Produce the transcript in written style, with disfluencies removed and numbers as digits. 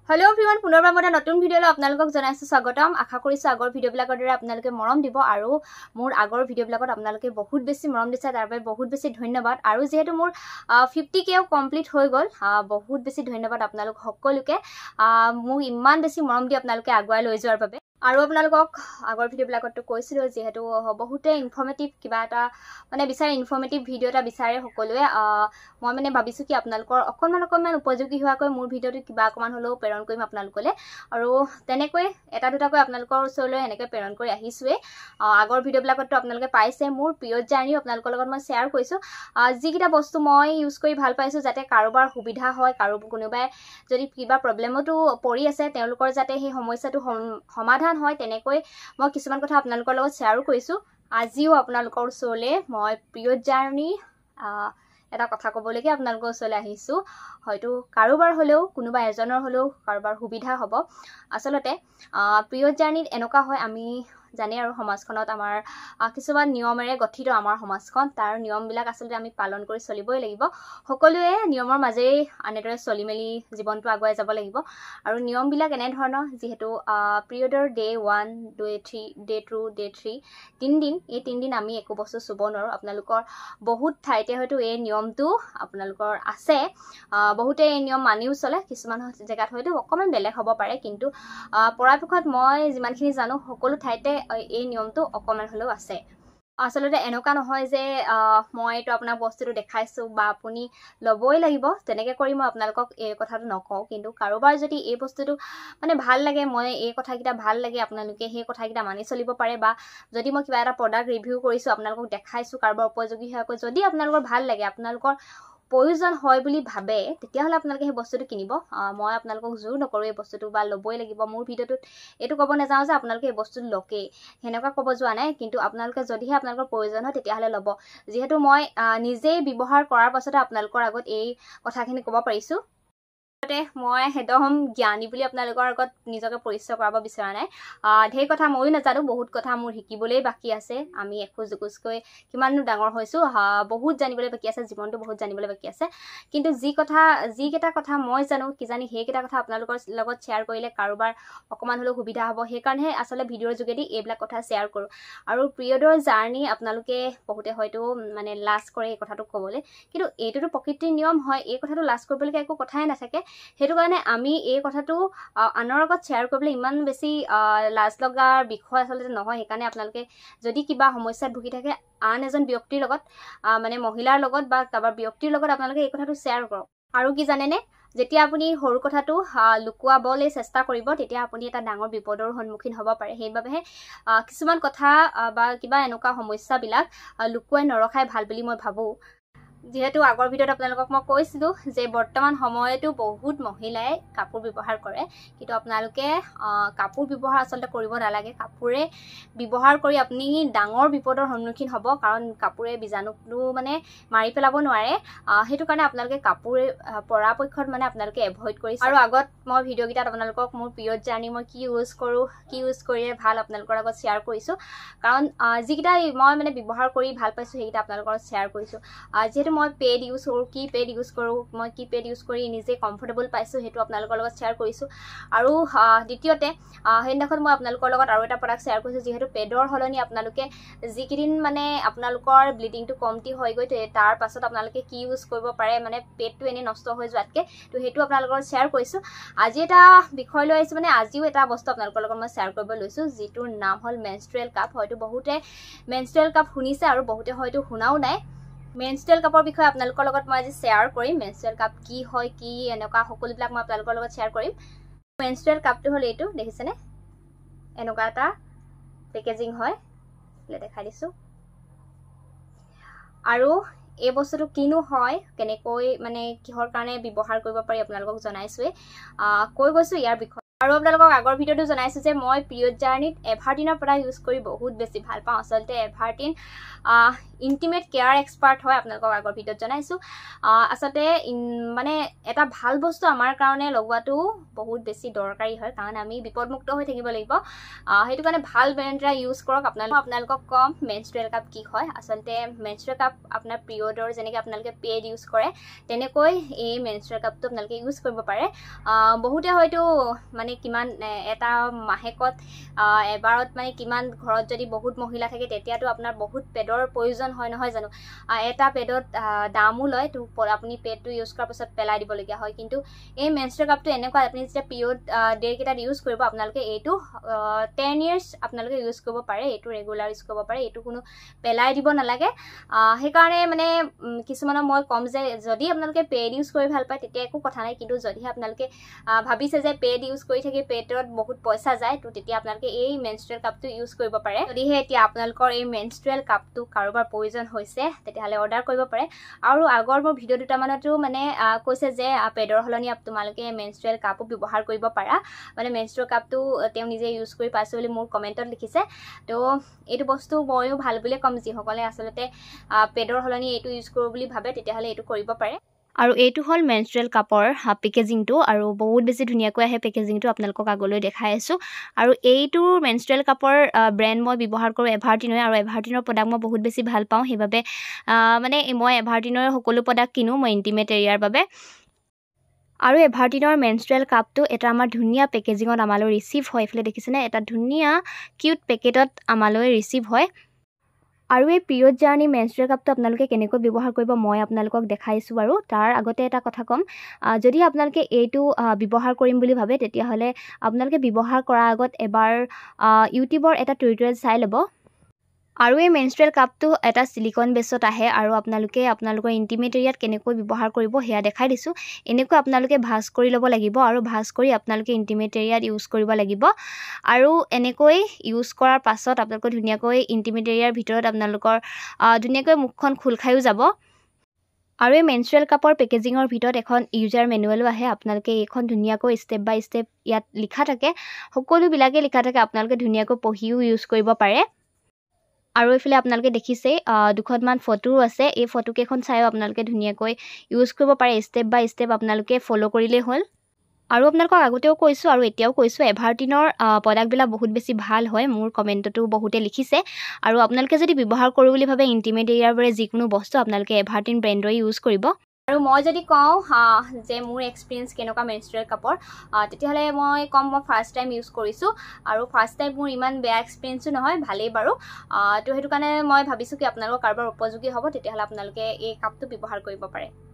hello everyone पुनरबार মই নতুন ভিডিওলৈ আপোনালোকক জনাইছো স্বাগতম আশা কৰিছো আগৰ ভিডিওবিলাকৰ দৰে আপোনালোকে মৰম দিব আৰু মোৰ আগৰ ভিডিওবিলাকত আপোনালোকে বহুত বেছি মৰম দিছে তাৰ বাবে বহুত বেছি ধন্যবাদ আৰু যেহেতু মোৰ 50k কমপ্লিট হৈ গল বহুত বেছি ধন্যবাদ আপোনালোক সকলোকে মোক ইমান বেছি মৰম দি আপোনালোকে আগুৱাই লৈ যোৱাৰ বাবে আৰু আপোনালোকক আগৰ ভিডিওবিলাকত কৈছিলো যেহেতু বহুতে ইনফৰমেটিভ কিবা এটা মানে বিচাৰে ইনফৰমেটিভ ভিডিও এটা বিচাৰে সকলোৱে মই মানে ভাবিছো কি আপোনালোকৰ অকমান উপযোগী হোৱাকৈ মোৰ ভিডিওটো কিবা অকমান হলেও প্ৰেৰণ কৰিম আপোনালোকলে আৰু তেনেকৈ এটা দুটাকৈ আপোনালোকৰ ওচৰলৈ এনেকৈ প্ৰেৰণ কৰি আহিছোৱে আগৰ ভিডিওবিলাকতো আপোনালোকে পাইছে মোৰ প্ৰিয় জাৰ্নি আপোনালোকৰ লগত মই শেয়াৰ কৰিছো যিকিটা বস্তু মই ইউজ কৰি ভাল পাইছো যাতে কাৰোবাৰ সুবিধা হয় কাৰো কোনোবাই যদি কিবা প্ৰবলেমটো পৰি আছে তেওঁলোকৰ যাতে সেই সমস্যাটো সমাধান হয় তেনেকৈ মই কিছুমান কথা আপোনালোকৰ লগত শেয়াৰ কৰিছো আজিও আপোনালোকৰ ওচৰলৈ মই প্ৰিয় জাৰ্নি এটা কথা ক'বলৈকে আপোনালোকৰ ওচৰলৈ আহিছো হয়তো কাৰোবাৰ হলেও কোনোবা এজনৰ হলেও কাৰোবাৰ সুবিধা হ'ব আসলতে প্ৰিয় জাৰ্নিত এনেকুৱা হয় আমি জানে আৰু সমাজখনত আমাৰ কিছুমান নিয়মেৰে গঠিত আমাৰ সমাজখন তাৰ নিয়মবিলাক আসলতে আমি পালন কৰি চলিবই লাগিব সকলোৱে নিয়মৰ মাজেৰে আনেদৰে চলি মেলি জীৱনটো আগুৱাই যাব লাগিব আৰু নিয়মবিলাক এনে ধৰণৰ যেহেতু পিৰিয়ডৰ ডে 1 ডে 3 ডে 2 ডে 3 তিনদিন এই তিনদিন আমি একো বস্তু চুব নোৱাৰো আপোনালোকৰ বহুত ঠাইতে হয়তো এই নিয়মটো আপোনালোকৰ আছে বহুতে এই নিয়ম মানিও চলে কিছুমান জেগাত হয়তো অকমান বেলেগ হ'ব পাৰে কিন্তু পৰাপক্ষত মই যিমানখিনি জানো সকলো ঠাইতে এই নিয়মটো অকমান হলেও আছে আসলতে এনেকা নহয় যে মই তো আপোনাক বস্তুটো দেখাইছো বা আপুনি লবই লাগিব তেনেকে কৰি মই আপোনালোকক এই কথাটো নকওঁ কিন্তু কাৰোবাৰ যদি এই বস্তুটো মানে ভাল লাগে মই এই কথাকিটা ভাল লাগে আপোনালোকে সেই কথাকিটা মানি চলিব পাৰে বা যদি মই কিবা এটা প্ৰডাক্ট ৰিভিউ কৰিছো আপোনালোকক দেখাইছো কাৰোবাৰ উপযোগী হয় যদি আপোনালোকৰ ভাল লাগে আপোনালোকৰ প্ৰয়োজন হয় বুলি ভাবে তেতিয়া হলে আপোনালোকে এই বস্তুটো কিনিব মই আপোনালোকক জোৰ নকৰো এই বস্তুটো বা লবই লাগিব মোৰ ভিডিওটোত এটো ক'ব নাযাও যে আপোনালোকে এই বস্তুটো লকে হেনেকা ক'ব যোৱা নাই কিন্তু আপোনালোকে যদিহে আপোনালোকৰ প্ৰয়োজন হয় তেতিয়া হলে লব যেহেতু মই নিজে ব্যৱহাৰ কৰাৰ পাছতে আপোনালোকৰ আগত এই কথাখিনি ক'ব পাৰিছো মই হেদম জ্ঞানী বুলি আপোনালোকৰ আগত নিজকে পৰিচয় কৰাব বিচৰা নাই ঢেৰ কথা ময়ো নাজানো বহুত কথা মোৰ শিকিবলৈ বাকি আছে আমি এখোজকৈ কিমাননো ডাঙৰ হৈছো বহুত জানিবলৈ বাকি আছে জীৱনটো বহুত জানিবলৈ বাকি আছে কিন্তু যিকেটা কথা মই জানো কি জানি সেইকেটা কথা আপোনালোকৰ লগত শেয়াৰ কৰিলে কাৰোবাৰ অকমান হলেও সুবিধা হ'ব সেইকাৰণে আসলে ভিডিওৰ যোগেদি এইবিলাক কথা শেয়াৰ কৰো আৰু পিৰিয়ডৰ জাৰ্নি আপোনালোকে বহুতে হয়তো মানে লাজ কৰে এই কথাটো ক'বলৈ কিন্তু এইটোতো প্ৰকৃতিৰ নিয়ম হয় এই কথাটো লাজ কৰিবলগীয়া একো কথাই নাথাকে হেতু কাৰণে আমি এই কথাটো আনৰ আগত শেয়াৰ কৰিবলৈ ইমান বেছি লাজ লগাৰ বিষয় আসলে নহয় সেইকাৰণে আপোনালোকে যদি কিবা সমস্যাত ভুগি থাকে আন এজন ব্যক্তিৰ লগত মানে মহিলাৰ লগত বা কাৰোবাৰ ব্যক্তিৰ লগত আপোনালোকে এই কথাটো শেয়াৰ কৰক আৰু কি জানেনে যেতিয়া আপুনি সৰু কথাটো লুকুৱাবলৈ চেষ্টা কৰিব তেতিয়া আপুনি এটা ডাঙৰ বিপদৰ সন্মুখীন হ'ব পাৰে সেইবাবে কিছুমান কথা বা কিবা এনেকুৱা সমস্যাবিলাক লুকুৱাই নৰখাই ভাল বুলি মই ভাবো যেহেতু আগৰ ভিডিওত আপোনালোকক মই কৈছিলো যে বৰ্তমান সময়তো বহুত মহিলাই কাপোৰ ব্যৱহাৰ কৰে কিন্তু আপোনালোকে কাপোৰ ব্যৱহাৰ আসলে কৰিব নালাগে কাপোৰে ব্যৱহাৰ কৰি আপুনি ডাঙৰ বিপদৰ সন্মুখীন হ'ব কাৰণ কাপোৰে বীজাণুটো মানে মাৰি পেলাব নোৱাৰে হেতু কাৰণে আপোনালোকে কাপোৰে পৰাপক্ষত মানে আপোনালোকে এভয়েড কৰি আৰু আগত মই ভিডিও গিটাত আপোনালোকক মোৰ পিৰিয়ড জাৰ্নি মই কি ইউজ কৰিলে ভাল আপোনালোকৰ আগত শেয়াৰ কৰিছো কাৰণ যিকিটা মই মানে ব্যৱহাৰ কৰি ভাল পাইছো সেইকিটা আপোনালোকৰ শেয়াৰ কৰিছো যেহেতু মই পেড ইউজ কৰো কি পেড ইউজ কৰো মই কি পেড ইউজ কৰি নিজে কমফৰ্টেবল পাইছো হেতু আপোনালোকৰ লগত শেয়াৰ কৰিছো আৰু দ্বিতীয়তে হেনখন মই আপোনালোকৰ লগত আৰু এটা প্ৰডাক্ট শেয়াৰ কৰিছো যেহেতু পেডৰ হলনি আপোনালোকে যিকিদিন মানে আপোনালোকৰ ব্লিডিংটো কমটি হৈ গৈ তাৰ পাছত আপোনালোকে কি ইউজ কৰিব পাৰে মানে পেডটো এনে নষ্ট হৈ যোৱাতকে তো হেতু আপোনালোকৰ শেয়াৰ কৰিছো আজি এটা বিষয় লৈ আহিছো মানে আজিও এটা বস্তু আপোনালোকৰ লগত মই শেয়াৰ কৰিব লৈছো যিটোৰ নাম হল মেনষ্ট্ৰুৱেল কাপ হয়তো বহুতে মেনষ্ট্ৰুৱেল কাপ শুনিছে আৰু বহুতে হয়তো শুনাও নাই মেনষ্ট্ৰুৱেল কাপৰ বিষয়ে আপোনালোকৰ লগত মই আজি শেয়াৰ কৰিম মেনষ্ট্ৰুৱেল কাপ কি হয় কি এনেকুৱা সকলোবিলাক মই আপোনালোকৰ লগত শেয়াৰ কৰিম মেনষ্ট্ৰুৱেল কাপটো হল এইটো দেখিছেনে এনেকুৱা এটা পেকেজিং হয় দেখাই দিছো আৰু এই বস্তুটো কিনো হয় কেনেকৈ মানে কিহৰ কাৰণে ব্যৱহাৰ কৰিব পাৰি আপোনালোকক জনাইছোৱে কৈ গৈছো ইয়াৰ বিষয়ে আৰু আপোনালোকক আগৰ ভিডিঅ'টো জনাইছোঁ যে মই পিৰিয়ড জাৰ্নিত এভাৰটিনৰ প্ৰডাক্ট ইউজ কৰি বহুত বেছি ভাল পাওঁ আচলতে এভাৰটিন ইণ্টিমেট কেয়াৰ এক্সপাৰ্ট হয় আপোনালোকক আগৰ ভিডিঅ'ত জনাইছোঁ আচলতে মানে এটা ভাল বস্তু আমাৰ কাৰণে লগোৱাটো বহুত বেছি দৰকাৰী হয় কাৰণ আমি বিপদমুক্ত হৈ থাকিব লাগিব সেইটো কাৰণে ভাল ব্ৰেণ্ড এটা ইউজ কৰক আপোনালোকক কম মেনষ্ট্ৰুৱেল কাপ কি হয় আচলতে মেনষ্ট্ৰুৱেল কাপ আপোনাৰ পিৰিয়ডৰ যেনেকৈ আপোনালোকে পেড ইউজ কৰে তেনেকৈ এই মেনষ্ট্ৰুৱেল কাপটো আপোনালোকে ইউজ কৰিব পাৰে বহুতে হয়তো মানে কিমান এটা মাহেকত এবাৰত মানে কিমান ঘৰত যদি বহুত মহিলা থাকে তেতিয়াতো আপোনাৰ বহুত পেডৰ প্ৰয়োজন হয় নহয় জানো এটা পেডত দামো লয় তো আপুনি পেডটো ইউজ কৰাৰ পিছত পেলাই দিবলগীয়া হয় কিন্তু এই মেনষ্ট্ৰুৱেল কাপটো এনেকুৱা আপুনি যেতিয়া পিৰিয়ড ডে'কেইটাত ইউজ কৰিব আপোনালোকে এইটো 10 years আপোনালোকে ইউজ কৰিব পাৰে এইটো ৰেগুলাৰ ইউজ কৰিব পাৰে এইটো কোনো পেলাই দিব নালাগে সেইকাৰণে মানে কিছুমানৰ মই কম যে যদি আপোনালোকে পেড ইউজ কৰি ভাল পায় তেতিয়া একো কথা নাই কিন্তু যদিহে আপোনালোকে ভাবিছে যে পেড ইউজ কৰি থাকি পেডত বহুত পইচা যায় তো তেতিয়া আপোনালোকে এই মেনষ্ট্ৰুৱেল কাপটো ইউজ কৰিব পাৰে যদিহে এতিয়া আপোনালোকৰ এই মেনষ্ট্ৰুৱেল কাপটো কাৰোবাৰ প্ৰয়োজন হৈছে তেতিয়াহ'লে অৰ্ডাৰ কৰিব পাৰে আৰু আগৰ মোৰ ভিডিঅ' দুটামানতো মানে কৈছে যে পেডৰ সলনি তোমালোকে মেনষ্ট্ৰুৱেল কাপো ব্যৱহাৰ কৰিব পাৰা মানে মেনষ্ট্ৰুৱেল কাপটো তেওঁ নিজে ইউজ কৰি পাইছোঁ বুলি মোৰ কমেণ্টত লিখিছে তো এইটো বস্তু ময়ো ভাল বুলিয়ে ক'ম যিসকলে আচলতে পেডৰ সলনি এইটো ইউজ কৰোঁ বুলি ভাবে তেতিয়াহ'লে এইটো কৰিব পাৰে আৰু এইটো হ'ল মেনষ্ট্ৰুৱেল কাপৰ পেকেজিংটো আৰু বহুত বেছি ধুনীয়াকৈ আহে পেকেজিংটো আপোনালোকক আগলৈ দেখাই আছোঁ আৰু এইটো মেনষ্ট্ৰুৱেল কাপৰ ব্ৰেণ্ড মই ব্যৱহাৰ কৰোঁ এভাৰটিনৰ আৰু এভাৰটিনৰ প্ৰডাক্ট মই বহুত বেছি ভাল পাওঁ সেইবাবে মানে মই এভাৰটিনৰ সকলো প্ৰডাক্ট কিনো মই ইণ্টিমেট এৰিয়াৰ বাবে আৰু এভাৰটিনৰ মেনষ্ট্ৰুৱেল কাপটো এটা আমাৰ ধুনীয়া পেকেজিঙত আমালৈ ৰিচিভ হয় এইফালে দেখিছেনে এটা ধুনীয়া কিউট পেকেটত আমালৈ ৰিচিভ হয় আৰু এই পিৰিয়ড জাৰ্নি মেনষ্ট্ৰুৱেল কাপটো আপোনালোকে কেনেকৈ ব্যৱহাৰ কৰিব মই আপোনালোকক দেখাইছোঁ আৰু তাৰ আগতে এটা কথা ক'ম যদি আপোনালোকে এইটো ব্যৱহাৰ কৰিম বুলি ভাবে তেতিয়াহ'লে আপোনালোকে ব্যৱহাৰ কৰাৰ আগত এবাৰ ইউটিউবৰ এটা টিউটৰিয়েল চাই ল'ব আৰু এই মেনষ্ট্ৰুৱেল কাপটো এটা সিলিকন বেছত আহে আৰু আপোনালোকে আপোনালোকৰ ইণ্টিমেট এৰিয়াত কেনেকৈ ব্যৱহাৰ কৰিব সেয়া দেখাই দিছোঁ এনেকৈ আপোনালোকে ভাঁজ কৰি ল'ব লাগিব আৰু ভাঁজ কৰি আপোনালোকে ইণ্টিমেট এৰিয়াত ইউজ কৰিব লাগিব আৰু এনেকৈ ইউজ কৰাৰ পাছত আপোনালোকে ধুনীয়াকৈ ইণ্টিমেট এৰিয়াৰ ভিতৰত আপোনালোকৰ ধুনীয়াকৈ মুখখন খোল খায়ো যাব আৰু এই মেনষ্ট্ৰুৱেল কাপৰ পেকেজিঙৰ ভিতৰত এখন ইউজাৰ মেনুৱেলো আহে আপোনালোকে এইখন ধুনীয়াকৈ ষ্টেপ বাই ষ্টেপ ইয়াত লিখা থাকে সকলোবিলাকে লিখা থাকে আপোনালোকে ধুনীয়াকৈ পঢ়িও ইউজ কৰিব পাৰে আৰু এইফালে আপোনালোকে দেখিছেই দুখনমান ফটোও আছে এই ফটোকেইখন চাইও আপোনালোকে ধুনীয়াকৈ ইউজ কৰিব পাৰে ষ্টেপ বাই ষ্টেপ আপোনালোকে ফ'ল' কৰিলেই হ'ল আৰু আপোনালোকক আগতেও কৈছোঁ আৰু এতিয়াও কৈছোঁ এভাৰটিনৰ প্ৰডাক্টবিলাক বহুত বেছি ভাল হয় মোৰ কমেণ্টতো বহুতে লিখিছে আৰু আপোনালোকে যদি ব্যৱহাৰ কৰোঁ বুলি ভাবে ইণ্টিমেট এৰিয়াৰ পৰা যিকোনো বস্তু আপোনালোকে এভাৰটিন ব্ৰেণ্ডৰে ইউজ কৰিব আৰু মই যদি কওঁ যে মোৰ এক্সপিৰিয়েঞ্চ কেনেকুৱা মেনষ্ট্ৰুৱেল কাপৰ তেতিয়াহ'লে মই ক'ম মই ফাৰ্ষ্ট টাইম ইউজ কৰিছোঁ আৰু ফাৰ্ষ্ট টাইম মোৰ ইমান বেয়া এক্সপিৰিয়েঞ্চো নহয় ভালেই বাৰু তো সেইটো কাৰণে মই ভাবিছোঁ কি আপোনালোকৰ কাৰোবাৰ উপযোগী হ'ব তেতিয়াহ'লে আপোনালোকে এই কাপটো ব্যৱহাৰ কৰিব পাৰে